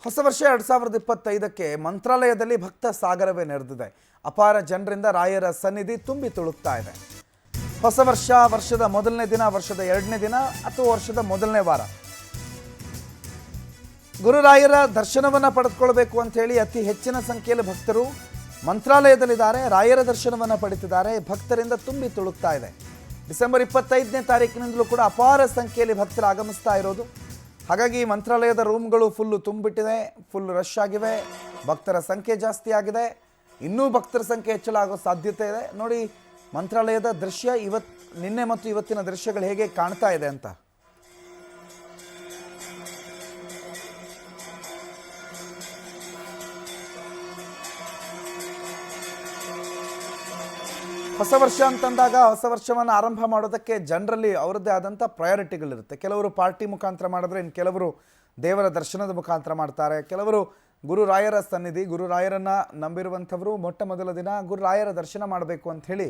ಹೊಸ ವರ್ಷ 2025ಕ್ಕೆ ಮಂತ್ರಾಲಯದಲ್ಲಿ ಭಕ್ತ ಸಾಗರವೇ ನೆರೆದಿದೆ. ಅಪಾರ ಜನರಿಂದ ರಾಯರ ಸನ್ನಿಧಿ ತುಂಬಿ ತುಳುಕ್ತಾ ಇದೆ. ಹೊಸ ವರ್ಷ, ವರ್ಷದ ಮೊದಲನೇ ದಿನ, ವರ್ಷದ ಎರಡನೇ ದಿನ ಅಥವಾ ವರ್ಷದ ಮೊದಲನೇ ವಾರ ಗುರುರಾಯರ ದರ್ಶನವನ್ನು ಪಡೆದುಕೊಳ್ಳಬೇಕು ಅಂತ ಹೇಳಿ ಅತಿ ಹೆಚ್ಚಿನ ಸಂಖ್ಯೆಯಲ್ಲಿ ಭಕ್ತರು ಮಂತ್ರಾಲಯದಲ್ಲಿದ್ದಾರೆ. ರಾಯರ ದರ್ಶನವನ್ನು ಪಡೆದಿದ್ದಾರೆ. ಭಕ್ತರಿಂದ ತುಂಬಿ ತುಳುಕ್ತಾ ಇದೆ. ಡಿಸೆಂಬರ್ 25ನೇ ತಾರೀಕಿನಿಂದಲೂ ಕೂಡ ಅಪಾರ ಸಂಖ್ಯೆಯಲ್ಲಿ ಭಕ್ತರು ಆಗಮಿಸ್ತಾ ಇರೋದು. ಹಾಗಾಗಿ ಮಂತ್ರಾಲಯದ ರೂಮ್ಗಳು ಫುಲ್ಲು ತುಂಬಿಟ್ಟಿದೆ, ಫುಲ್ ರಶ್ ಆಗಿವೆ. ಭಕ್ತರ ಸಂಖ್ಯೆ ಜಾಸ್ತಿ ಆಗಿದೆ. ಇನ್ನೂ ಭಕ್ತರ ಸಂಖ್ಯೆ ಹೆಚ್ಚಳ ಆಗೋ ಸಾಧ್ಯತೆ ಇದೆ. ನೋಡಿ ಮಂತ್ರಾಲಯದ ದೃಶ್ಯ ನಿನ್ನೆ ಮತ್ತು ಇವತ್ತಿನ ದೃಶ್ಯಗಳು ಹೇಗೆ ಕಾಣ್ತಾ ಇದೆ ಅಂತ. ಹೊಸ ವರ್ಷ ಅಂತಂದಾಗ ಹೊಸ ವರ್ಷವನ್ನು ಆರಂಭ ಮಾಡೋದಕ್ಕೆ ಜನರಲ್ಲಿ ಅವರದ್ದೇ ಆದಂಥ ಪ್ರಯಾರಿಟಿಗಳಿರುತ್ತೆ. ಕೆಲವರು ಪಾರ್ಟಿ ಮುಖಾಂತರ ಮಾಡಿದ್ರೆ, ಇನ್ನು ಕೆಲವರು ದೇವರ ದರ್ಶನದ ಮುಖಾಂತರ ಮಾಡ್ತಾರೆ. ಕೆಲವರು ಗುರುರಾಯರ ಸನ್ನಿಧಿ, ಗುರುರಾಯರನ್ನು ನಂಬಿರುವಂಥವರು ಮೊಟ್ಟ ಮೊದಲ ದಿನ ಗುರುರಾಯರ ದರ್ಶನ ಮಾಡಬೇಕು ಅಂಥೇಳಿ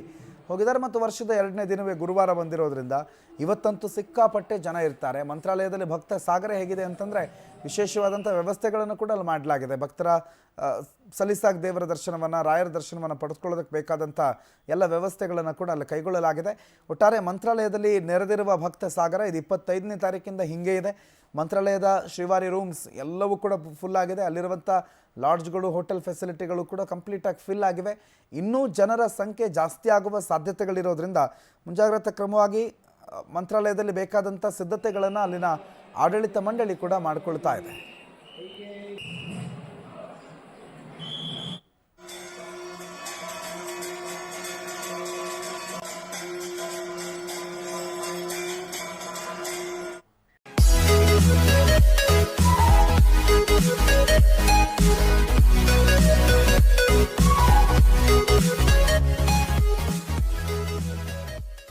ಹೋಗಿದ್ದಾರೆ. ಮತ್ತು ವರ್ಷದ ಎರಡನೇ ದಿನವೇ ಗುರುವಾರ ಬಂದಿರೋದ್ರಿಂದ ಇವತ್ತಂತೂ ಸಿಕ್ಕಾಪಟ್ಟೆ ಜನ ಇರ್ತಾರೆ. ಮಂತ್ರಾಲಯದಲ್ಲಿ ಭಕ್ತ ಸಾಗರ ಹೇಗಿದೆ ಅಂತಂದರೆ ವಿಶೇಷವಾದಂಥ ವ್ಯವಸ್ಥೆಗಳನ್ನು ಕೂಡ ಅಲ್ಲಿ ಮಾಡಲಾಗಿದೆ. ಭಕ್ತರ ಸಲೀಸಾಗಿ ದೇವರ ದರ್ಶನವನ್ನು, ರಾಯರ ದರ್ಶನವನ್ನು ಪಡೆದುಕೊಳ್ಳೋದಕ್ಕೆ ಬೇಕಾದಂಥ ಎಲ್ಲ ವ್ಯವಸ್ಥೆಗಳನ್ನು ಕೂಡ ಅಲ್ಲಿ ಕೈಗೊಳ್ಳಲಾಗಿದೆ. ಒಟ್ಟಾರೆ ಮಂತ್ರಾಲಯದಲ್ಲಿ ನೆರೆದಿರುವ ಭಕ್ತ ಸಾಗರ ಇದು 25ನೇ ತಾರೀಕಿಂದ ಹೀಗೆ ಇದೆ. ಮಂತ್ರಾಲಯದ ಶ್ರೀವಾರಿ ರೂಮ್ಸ್ ಎಲ್ಲವೂ ಕೂಡ ಫುಲ್ ಆಗಿದೆ. ಅಲ್ಲಿರುವಂಥ ಲಾಡ್ಜ್ಗಳು, ಹೋಟೆಲ್ ಫೆಸಿಲಿಟಿಗಳು ಕೂಡ ಕಂಪ್ಲೀಟಾಗಿ ಫಿಲ್ ಆಗಿವೆ. ಇನ್ನೂ ಜನರ ಸಂಖ್ಯೆ ಜಾಸ್ತಿ ಆಗುವ ಸಾಧ್ಯತೆಗಳಿರೋದ್ರಿಂದ ಮುಂಜಾಗ್ರತಾ ಕ್ರಮವಾಗಿ ಮಂತ್ರಾಲಯದಲ್ಲಿ ಬೇಕಾದಂಥ ಸಿದ್ಧತೆಗಳನ್ನು ಅಲ್ಲಿನ ಆಡಳಿತ ಮಂಡಳಿ ಕೂಡ ಮಾಡಿಕೊಳ್ತಾ ಇದೆ.